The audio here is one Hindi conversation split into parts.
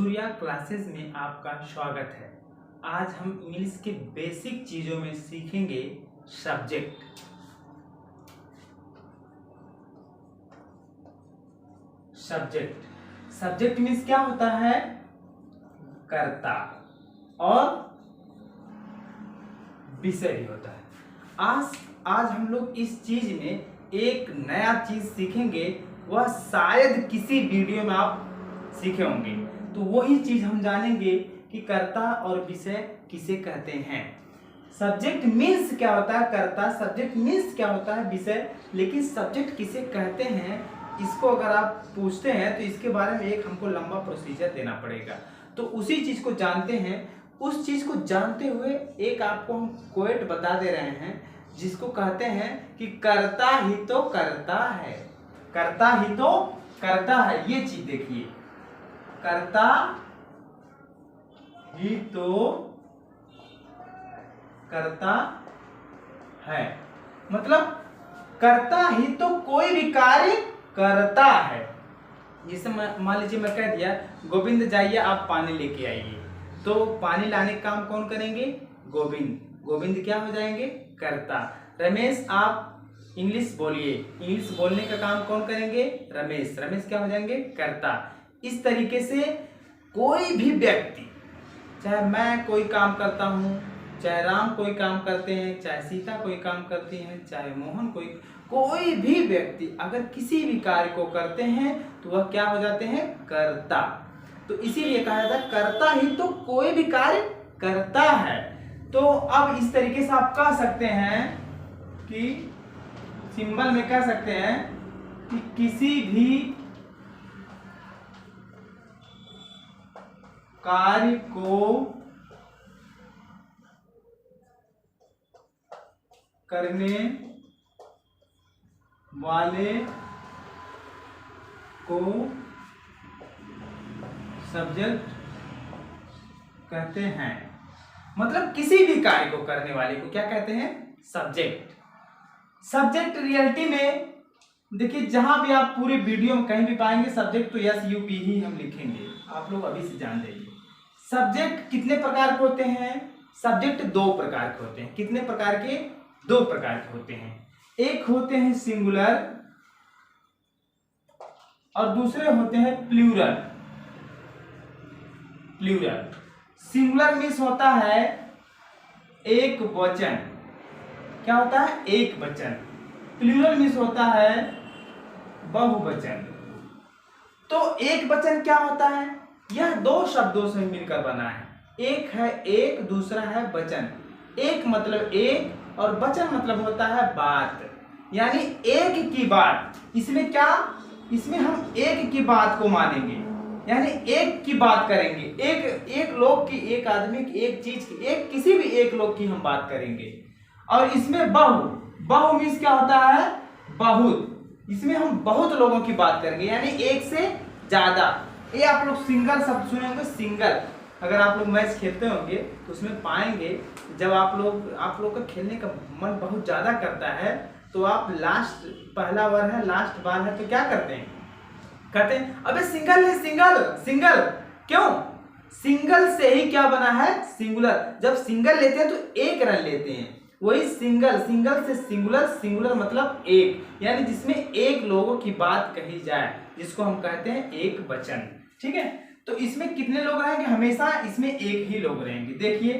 सूर्या क्लासेस में आपका स्वागत है। आज हम इंग्लिश के बेसिक चीजों में सीखेंगे सब्जेक्ट। सब्जेक्ट मीन्स क्या होता है? कर्ता और विषय भी होता है। आज हम लोग इस चीज में एक नया चीज सीखेंगे, वह शायद किसी वीडियो में आप सीखे होंगे। तो वही चीज हम जानेंगे कि कर्ता और विषय किसे कहते हैं। सब्जेक्ट मीन्स क्या होता है? कर्ता। सब्जेक्ट मीन्स क्या होता है? विषय। लेकिन सब्जेक्ट किसे कहते हैं, इसको अगर आप पूछते हैं तो इसके बारे में एक हमको लंबा प्रोसीजर देना पड़ेगा। तो उसी चीज को जानते हैं। उस चीज को जानते हुए एक आपको हम कोट बता दे रहे हैं, जिसको कहते हैं कि कर्ता ही तो करता है। कर्ता ही तो करता है। ये चीज देखिए, कर्ता ही तो करता है, मतलब करता ही तो कोई भी कार्य करता है। जैसे मान लीजिए मैं कह दिया गोविंद जाइए आप पानी लेके आइए, तो पानी लाने का काम कौन करेंगे? गोविंद। गोविंद क्या हो जाएंगे? कर्ता। रमेश आप इंग्लिश बोलिए, इंग्लिश बोलने का काम कौन करेंगे? रमेश। रमेश क्या हो जाएंगे? कर्ता। इस तरीके से कोई भी व्यक्ति, चाहे मैं कोई काम करता हूँ, चाहे राम कोई काम करते हैं, चाहे सीता कोई काम करती हैं, चाहे मोहन कोई भी व्यक्ति अगर किसी भी कार्य को करते हैं तो वह क्या हो जाते हैं? कर्ता। तो इसीलिए कहा जाता है कर्ता ही तो कोई भी कार्य करता है। तो अब इस तरीके से आप कह सकते हैं कि सिंबल में कह सकते हैं कि किसी भी कार्य को करने वाले को सब्जेक्ट कहते हैं। मतलब किसी भी कार्य को करने वाले को क्या कहते हैं? सब्जेक्ट। सब्जेक्ट रियलिटी में देखिए, जहां भी आप पूरे वीडियो में कहीं भी पाएंगे सब्जेक्ट तो SUP ही हम लिखेंगे। आप लोग अभी से जान जाइए। सब्जेक्ट कितने प्रकार के होते हैं? सब्जेक्ट दो प्रकार के होते हैं। कितने प्रकार के? दो प्रकार के होते हैं। एक होते हैं सिंगुलर और दूसरे होते हैं प्लूरल। प्लूरल सिंगुलर मीन्स होता है एक वचन। क्या होता है? एक वचन। प्लूरल मीन्स होता है बहुवचन। तो एक वचन क्या होता है? यह दो शब्दों से मिलकर बना है। एक है एक, दूसरा है वचन। एक मतलब एक और वचन मतलब होता है बात, यानी एक की बात। इसमें क्या? इसमें हम एक की बात को मानेंगे, यानी एक की बात करेंगे। एक लोग की, एक आदमी की, एक चीज की, एक किसी भी एक लोग की हम बात करेंगे। और इसमें बहु मीन्स क्या होता है? बहुत। इसमें हम बहुत लोगों की बात करेंगे, यानी एक से ज्यादा। ये आप लोग सिंगल शब्द सुने होंगे, सिंगल। अगर आप लोग मैच खेलते होंगे तो उसमें पाएंगे, जब आप लोग का खेलने का मन बहुत ज्यादा करता है तो आप लास्ट, पहला बार है, लास्ट बार है, तो क्या करते हैं? कहते हैं अबे सिंगल है, सिंगल। क्यों? सिंगल से ही क्या बना है? सिंगुलर। जब सिंगल लेते हैं तो एक रन लेते हैं, वही सिंगल से सिंगुलर मतलब एक, यानी जिसमें एक लोगों की बात कही जाए, जिसको हम कहते हैं एक वचन। ठीक है? तो इसमें कितने लोग रहेंगे? हमेशा इसमें एक ही लोग रहेंगे। देखिए,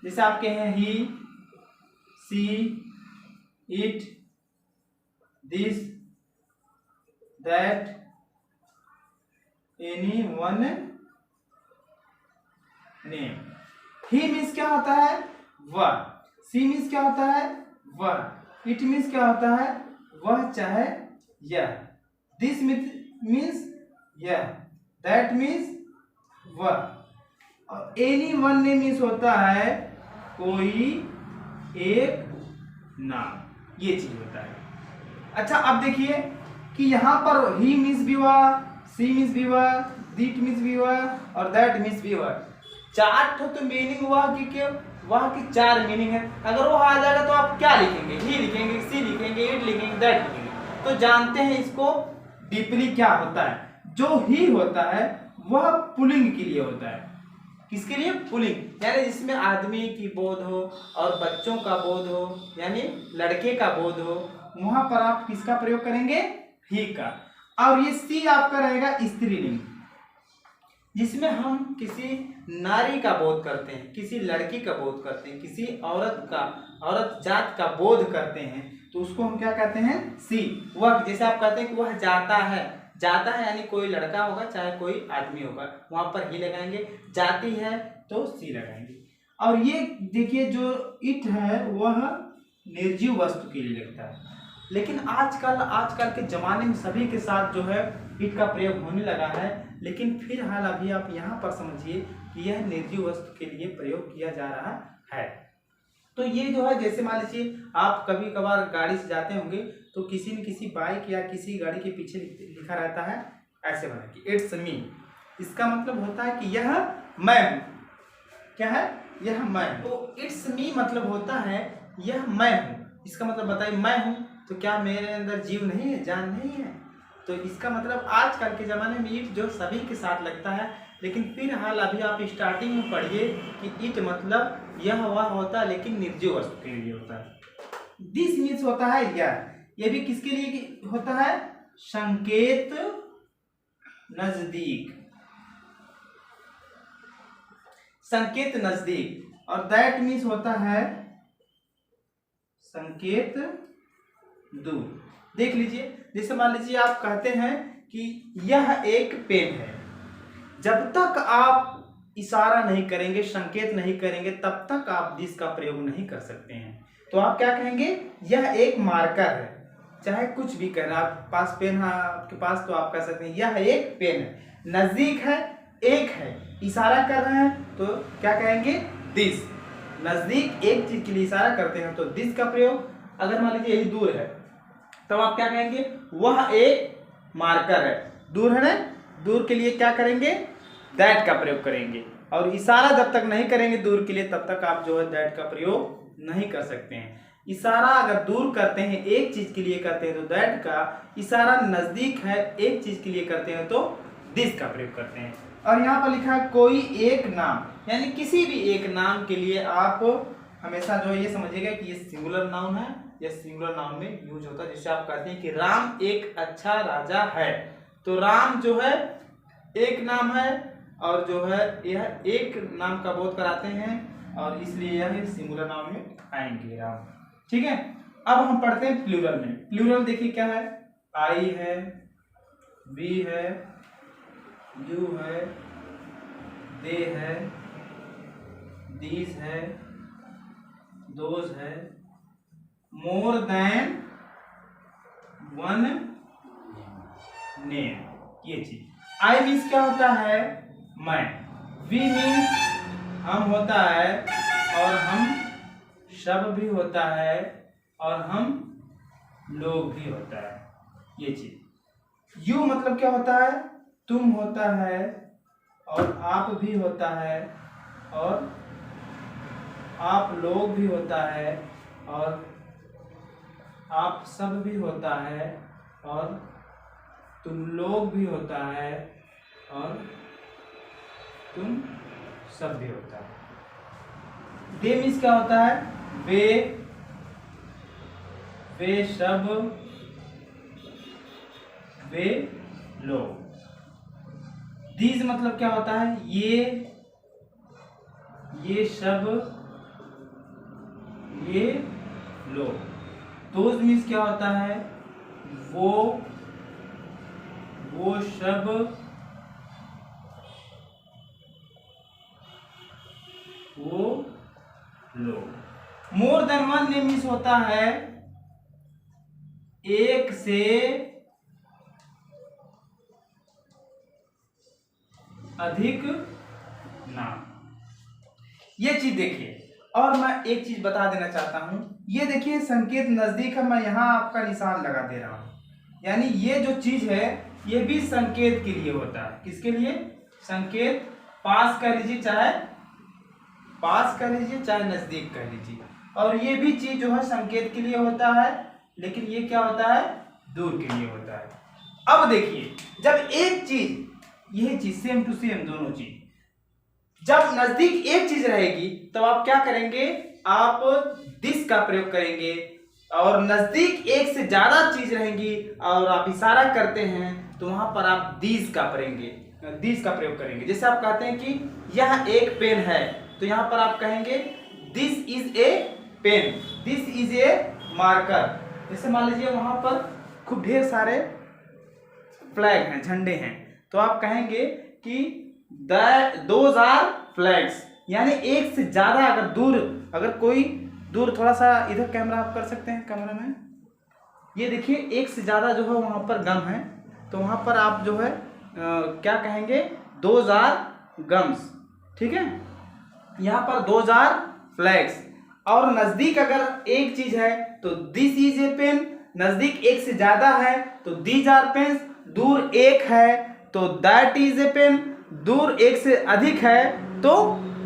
जैसे आपके हैं he, she, it, this, that, any one name. He means क्या होता है? वह। सी मीन्स क्या होता है? वह। इट मीन्स क्या होता है? वह चाहे यह। दिस मीन्स यह। दैट मीन्स वह। और एनी वन नेम मीन्स होता है कोई एक नाम। ये चीज होता है। अच्छा, अब देखिए कि यहाँ पर ही मीन्स भी हुआ, सी मीन्स भी हुआ, दिट मीन्स भी हुआ और दैट मीन्स भी हुआ। चार तो मीनिंग हुआ कि क्यों? वह की चार मीनिंग है। अगर वो आ जाएगा तो आप क्या लिखेंगे? ही लिखेंगे, सी लिखेंगे, इट लिखेंगे, दैट लिखेंगे। तो जानते हैं इसको डीपली क्या होता है। जो ही होता है वह पुल्लिंग के लिए होता है। किसके लिए? पुल्लिंग, यानी जिसमें आदमी की बोध हो और बच्चों का बोध हो, यानी लड़के का बोध हो, वहां पर आप किसका प्रयोग करेंगे? ही का। और ये सी आपका रहेगा स्त्रीलिंग, जिसमें हम किसी नारी का बोध करते हैं, किसी लड़की का बोध करते हैं, किसी औरत जात का बोध करते हैं, तो उसको हम क्या कहते हैं? सी। वह, जैसे आप कहते हैं कि वह जाता है, जाता है यानी कोई लड़का होगा चाहे कोई आदमी होगा, वहां पर ही लगाएंगे। जाती है तो सी लगाएंगे। और ये देखिए जो इट है वह निर्जीव वस्तु के लिए लगता है, लेकिन आजकल के जमाने में सभी के साथ जो है इट का प्रयोग होने लगा है, लेकिन फिलहाल अभी आप यहाँ पर समझिए कि यह निर्जीव वस्तु के लिए प्रयोग किया जा रहा है। तो ये जो है, जैसे मान लीजिए आप कभी कभार गाड़ी से जाते होंगे तो किसी न किसी बाइक या किसी गाड़ी के पीछे लिखा रहता है ऐसे बना कि इट्स मी। इसका मतलब होता है कि यह मैं हूँ। क्या है? यह मैं। तो इट्स मी मतलब होता है यह मैं हूँ। इसका मतलब बताइए, मैं हूँ तो क्या मेरे अंदर जीव नहीं है, जान नहीं है? तो इसका मतलब आजकल के ज़माने में इट जो सभी के साथ लगता है, लेकिन फिलहाल अभी आप स्टार्टिंग में पढ़िए कि इट मतलब यह वह होता है, लेकिन निर्जीव वस्तु के लिए होता है। दिस मीन्स होता है यह। यह भी किसके लिए होता है? संकेत नजदीक, संकेत नजदीक। और दैट मीन्स होता है संकेत दूर। देख लीजिए, जैसे मान लीजिए आप कहते हैं कि यह एक पेन है, जब तक आप इशारा नहीं करेंगे, संकेत नहीं करेंगे, तब तक आप दिस का प्रयोग नहीं कर सकते हैं। तो आप क्या कहेंगे? यह एक मार्कर है, चाहे कुछ भी कहना, आप पास पेन है आपके पास तो आप कह सकते हैं यह एक पेन है। नजदीक है, एक है, इशारा कर रहे हैं तो क्या कहेंगे? दिस। नजदीक एक चीज के लिए इशारा करते हैं तो दिस का प्रयोग। अगर मान लीजिए यही दूर है तब आप क्या कहेंगे? वह एक मार्कर है। दूर है ना, दूर के लिए क्या करेंगे? दैट का प्रयोग करेंगे। और इशारा जब तक नहीं करेंगे दूर के लिए तब तक आप जो है दैट का प्रयोग नहीं कर सकते हैं। इशारा अगर दूर करते हैं, एक चीज के लिए करते हैं तो दैट का, इशारा नजदीक है, एक चीज के लिए करते हैं तो दिस का प्रयोग करते हैं। और यहाँ पर लिखा है कोई एक नाम, यानी किसी भी एक नाम के लिए आप हमेशा जो ये समझिएगा कि ये सिंगुलर नाउन है, यह सिंगुलर नाउन में यूज होता है। जैसे आप कहते हैं कि राम एक अच्छा राजा है, तो राम जो है एक नाम है और जो है यह एक नाम का बोध कराते हैं, और इसलिए यह सिंगुलर नाउन में आएंगे राम। ठीक है, अब हम पढ़ते हैं प्लूरल में। प्लूरल देखिए क्या है? आई है, वी है, यू है, दे है, दीज है, दोज है, मोर देन वन नेम, ये चीज। आई मीन्स क्या होता है? मैं। वी मीन्स हम होता है, और हम सब भी होता है, और हम लोग भी होता है, ये चीज। यू मतलब क्या होता है? तुम होता है, और आप भी होता है, और आप लोग भी होता है, और आप सब भी होता है, और तुम लोग भी होता है, और तुम सब भी होता है। दे मीन्स क्या होता है? वे सब, वे लोग। दीज मतलब क्या होता है? ये सब, ये लोग। दोज मीन्स क्या होता है? वो सब, वो लोग। More than one name means होता है एक से अधिक नाम। ये चीज देखिए, और मैं एक चीज बता देना चाहता हूं, ये देखिए संकेत नजदीक है, मैं यहां आपका निशान लगा दे रहा हूं, यानी ये जो चीज है ये भी संकेत के लिए होता है। किसके लिए? संकेत। पास कर लीजिए, चाहे नजदीक कर लीजिए, और ये भी चीज जो है संकेत के लिए होता है, लेकिन ये क्या होता है? दूर के लिए होता है। अब देखिए, जब एक चीज यही चीज सेम टू सेम दोनों चीज। जब नजदीक एक चीज रहेगी तब आप क्या करेंगे, आप दिस का प्रयोग करेंगे, और नजदीक एक से ज्यादा चीज रहेंगी और आप इशारा करते हैं तो वहां पर आप दिस का प्रयोग करेंगे। जैसे आप कहते हैं कि यह एक पेन है, तो यहां पर आप कहेंगे this is a pen, this is a marker. जैसे मान लीजिए वहां पर खूब ढेर सारे फ्लैग हैं, झंडे हैं, तो आप कहेंगे कि दोज आर फ्लैग्स, यानी एक से ज्यादा अगर कोई दूर, थोड़ा सा इधर कैमरा आप कर सकते हैं, कैमरा में ये देखिए एक से ज्यादा जो है वहां पर गम है, तो वहां पर आप जो है क्या कहेंगे, दोज आर गम्स, ठीक है। यहाँ पर दोज आर फ्लैग्स। और नजदीक अगर एक चीज है तो दिस इज ए पेन, नजदीक एक से ज्यादा है तो दीज आर पेन्स, दूर एक है तो दैट इज ए पेन, दूर एक से अधिक है तो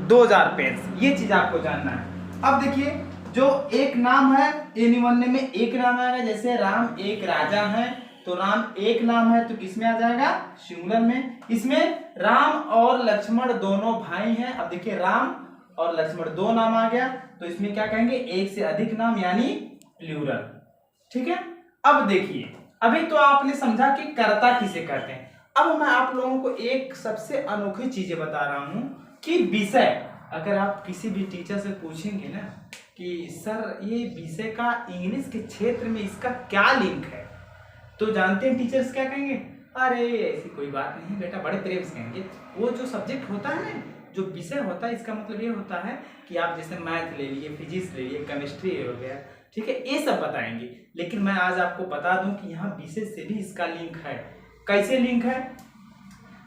दोज आर पेन्स। ये चीज आपको जानना है। अब देखिए जो एक नाम है, एनीवन में एक नाम आएगा, जैसे राम एक राजा है, तो राम एक नाम है तो किसमें आ जाएगा, सिंगुलर में। इसमें राम और लक्ष्मण दोनों भाई हैं। अब देखिए राम और लक्ष्मण दो नाम आ गया, तो इसमें क्या कहेंगे, एक से अधिक नाम यानी प्लूरल, ठीक है। अब देखिए अभी तो आपने समझा कि कर्ता किसे कहते हैं। अब मैं आप लोगों को एक सबसे अनोखी चीजें बता रहा हूं कि विषय, अगर आप किसी भी टीचर से पूछेंगे ना कि सर ये विषय का इंग्लिश के क्षेत्र में इसका क्या लिंक है, तो जानते हैं टीचर्स क्या कहेंगे, अरे ऐसी कोई बात नहीं बेटा, बड़े प्रेम से कहेंगे, वो जो सब्जेक्ट होता है ना, जो विषय होता है, इसका मतलब ये होता है कि आप जैसे मैथ ले लिए, फिजिक्स ले लिए, केमिस्ट्री हो गया, ठीक है, ये सब बताएंगे। लेकिन मैं आज आपको बता दूं कि यहाँ विषय से भी इसका लिंक है। कैसे लिंक है,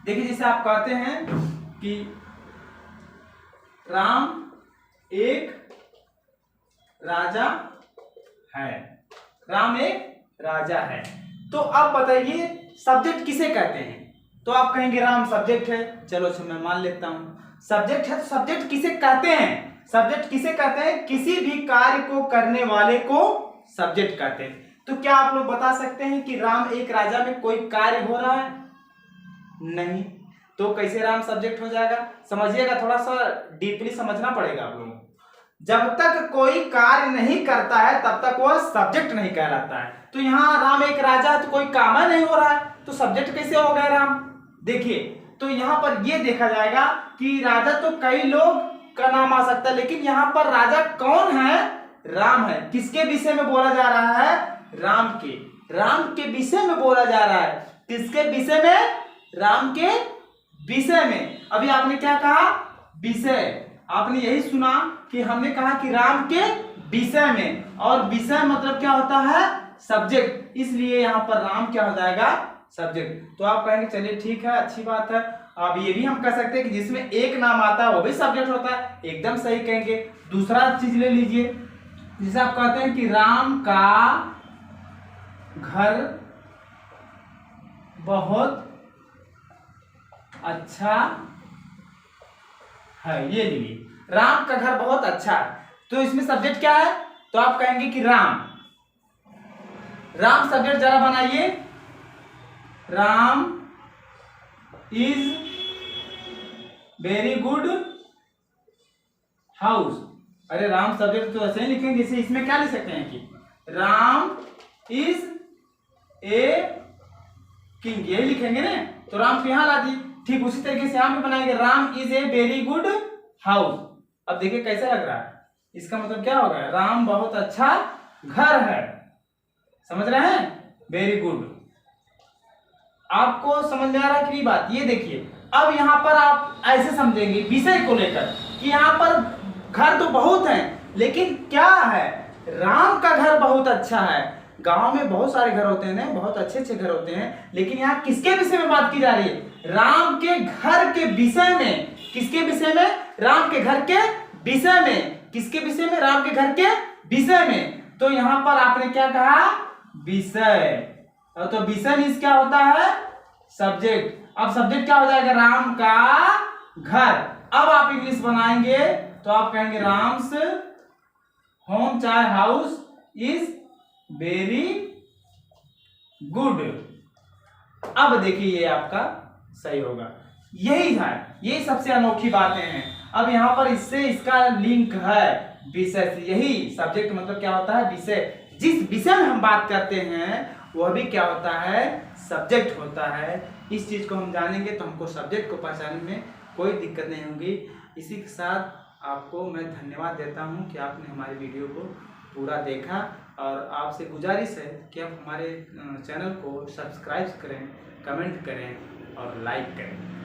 देखिए जैसे आप कहते हैं कि राम एक राजा है, राम एक राजा है, तो अब बताइए सब्जेक्ट किसे कहते हैं, तो आप कहेंगे राम सब्जेक्ट है, चलो अच्छा मैं मान लेता हूं सब्जेक्ट है। तो सब्जेक्ट किसे कहते हैं, सब्जेक्ट किसे कहते हैं, किसी भी कार्य को करने वाले को सब्जेक्ट कहते हैं। तो क्या आप लोग बता सकते हैं कि राम एक राजा में कोई कार्य हो रहा है, नहीं, तो कैसे राम सब्जेक्ट हो जाएगा, समझिएगा, थोड़ा सा डीपली समझना पड़ेगा आप लोगों को। जब तक कोई कार्य नहीं करता है तब तक वह सब्जेक्ट नहीं कहलाता है। तो यहाँ राम एक राजा है तो कोई काम नहीं हो रहा है, तो सब्जेक्ट कैसे हो गया राम। देखिए तो यहाँ पर यह देखा जाएगा कि राजा तो कई लोग का नाम आ सकता है, लेकिन यहाँ पर राजा कौन है, राम है। किसके विषय में बोला जा रहा है, राम के विषय में बोला जा रहा है। किसके विषय में, राम के विषय में। अभी आपने क्या कहा, विषय, आपने यही सुना कि हमने कहा कि राम के विषय में, और विषय मतलब क्या होता है, सब्जेक्ट, इसलिए यहाँ पर राम क्या हो जाएगा, सब्जेक्ट। तो आप कहेंगे चलिए ठीक है, अच्छी बात है। अब ये भी हम कह सकते हैं कि जिसमें एक नाम आता है वो भी सब्जेक्ट होता है, एकदम सही कहेंगे। दूसरा चीज ले लीजिए, जैसे आप कहते हैं कि राम का घर बहुत अच्छा है, ये लीजिए, राम का घर बहुत अच्छा है, तो इसमें सब्जेक्ट क्या है, तो आप कहेंगे कि राम सब्जेक्ट जरा बनाइए, Ram is very good house. अरे राम सब्जेक्ट तो ऐसे ही लिखेंगे, जैसे इसमें क्या लिख सकते हैं कि राम इज ए किंग, ये लिखेंगे ना, तो राम को यहां ला दी। ठीक उसी तरीके से यहां पे बनाएंगे, Ram is a very good house. अब देखिए कैसा लग रहा है, इसका मतलब क्या होगा, राम बहुत अच्छा घर है, समझ रहे हैं, वेरी गुड। आपको समझ में आ रहा है कि नहीं बात, ये देखिए। अब यहाँ पर आप ऐसे समझेंगे विषय को लेकर कि यहाँ पर घर तो बहुत हैं, लेकिन क्या है, राम का घर बहुत अच्छा है। गांव में बहुत सारे घर होते हैं ना, बहुत अच्छे अच्छे घर होते हैं, लेकिन यहाँ किसके विषय में बात की जा रही है, राम के घर के विषय में। किसके विषय में, राम के घर के विषय में। किसके विषय में, राम के घर के विषय में। तो यहाँ पर आपने क्या कहा, विषय, तो विषय मींस क्या होता है, सब्जेक्ट। अब सब्जेक्ट क्या हो जाएगा, राम का घर। अब आप इंग्लिश बनाएंगे तो आप कहेंगे राम्स होम चाहे हाउस इज वेरी गुड। अब देखिए ये आपका सही होगा। यही है, यही सबसे अनोखी बातें हैं। अब यहाँ पर इससे इसका लिंक है विषय से। यही सब्जेक्ट मतलब क्या होता है, विषय। जिस विषय में हम बात करते हैं वह भी क्या होता है, सब्जेक्ट होता है। इस चीज को हम जानेंगे तो हमको सब्जेक्ट को पहचानने में कोई दिक्कत नहीं होगी। इसी के साथ आपको मैं धन्यवाद देता हूँ कि आपने हमारे वीडियो को पूरा देखा, और आपसे गुजारिश है कि आप हमारे चैनल को सब्सक्राइब करें, कमेंट करें और लाइक करें।